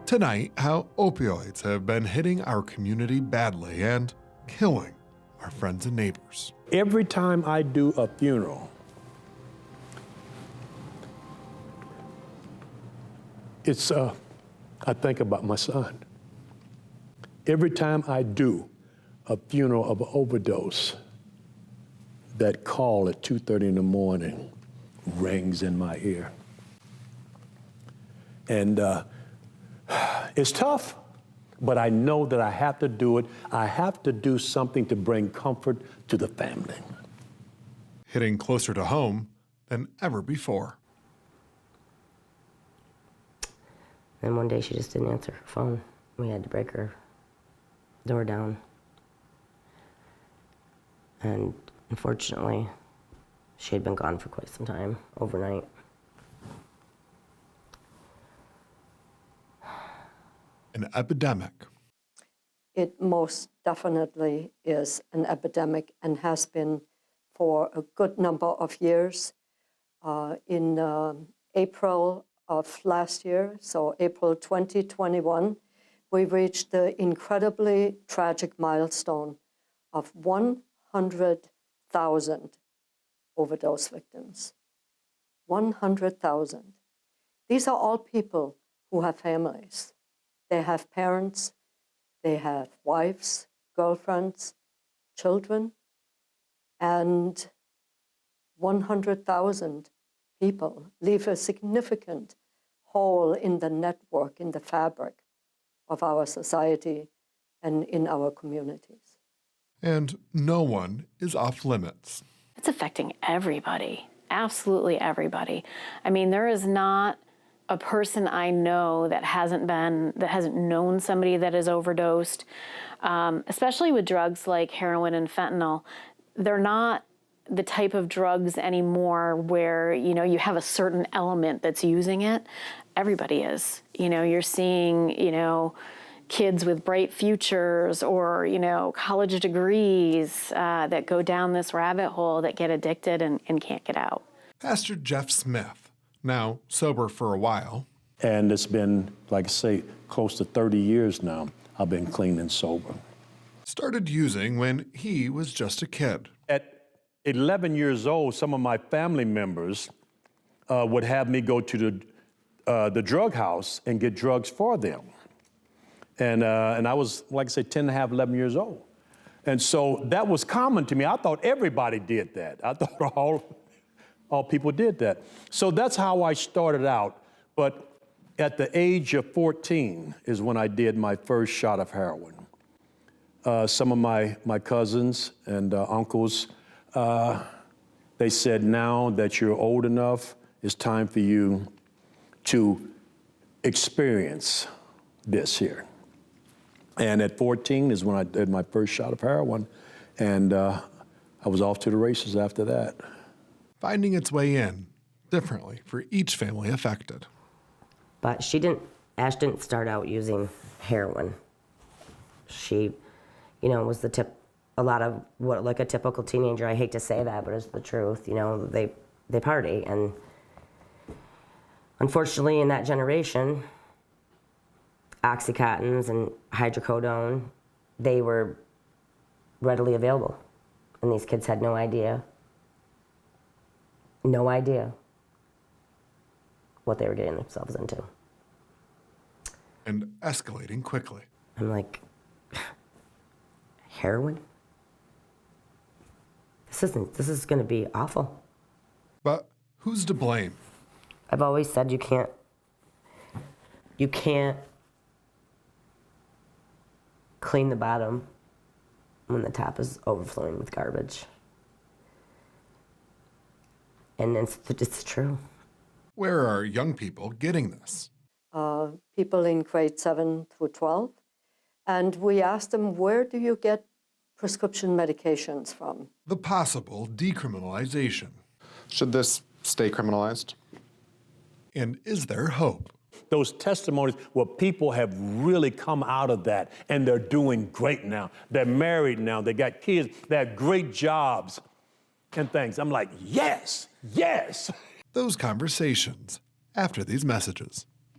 Tonight, how opioids have been hitting our community badly and killing our friends and neighbors. Every time I do a funeral, I think about my son. Every time I do a funeral of an overdose, that call at 2:30 in the morning rings in my ear. And it's tough, but I know that I have to do it. I have to do something to bring comfort to the family. Hitting closer to home than ever before. And one day she just didn't answer her phone. We had to break her door down. And unfortunately, she had been gone for quite some time, overnight. An epidemic. It most definitely is an epidemic and has been for a good number of years. In April of last year, so April 2021, we reached the incredibly tragic milestone of 100,000 overdose victims. 100,000. These are all people who have families. They have parents, they have wives, girlfriends, children, and 100,000 people leave a significant hole in the network, in the fabric of our society and in our communities. And no one is off limits. It's affecting everybody, absolutely everybody. I mean, there is not a person I know that hasn't known somebody that has overdosed, especially with drugs like heroin and fentanyl. They're not the type of drugs anymore where, you have a certain element that's using it. Everybody is. You're seeing, kids with bright futures or, college degrees that go down this rabbit hole that get addicted and can't get out. Pastor Jeff Smith, now sober for a while. And it's been, like I say, close to 30 years now I've been clean and sober. Started using when he was just a kid. At 11 years old, some of my family members would have me go to the drug house and get drugs for them. And I was, like I say, 10 and a half, 11 years old. And so that was common to me. I thought everybody did that. I thought all people did that. So that's how I started out. But at the age of 14 is when I did my first shot of heroin. Some of my cousins and uncles, they said, now that you're old enough, it's time for you to experience this here. And at 14 is when I did my first shot of heroin, and I was off to the races after that. Finding its way in differently for each family affected. But Ash didn't start out using heroin. She, was a lot of what, like a typical teenager. I hate to say that, but it's the truth. They party, and unfortunately, in that generation, Oxycontins and hydrocodone, they were readily available, and these kids had no idea what they were getting themselves into. And escalating quickly. I'm like, heroin? This is gonna be awful. But who's to blame? I've always said you can't clean the bottom when the top is overflowing with garbage. And it's true. Where are young people getting this? People in grade 7 through 12. And we asked them, where do you get prescription medications from? The possible decriminalization. Should this stay criminalized? And is there hope? Those testimonies where people have really come out of that and they're doing great now. They're married now, they got kids, they have great jobs and things. I'm like, yes, yes. Those conversations after these messages.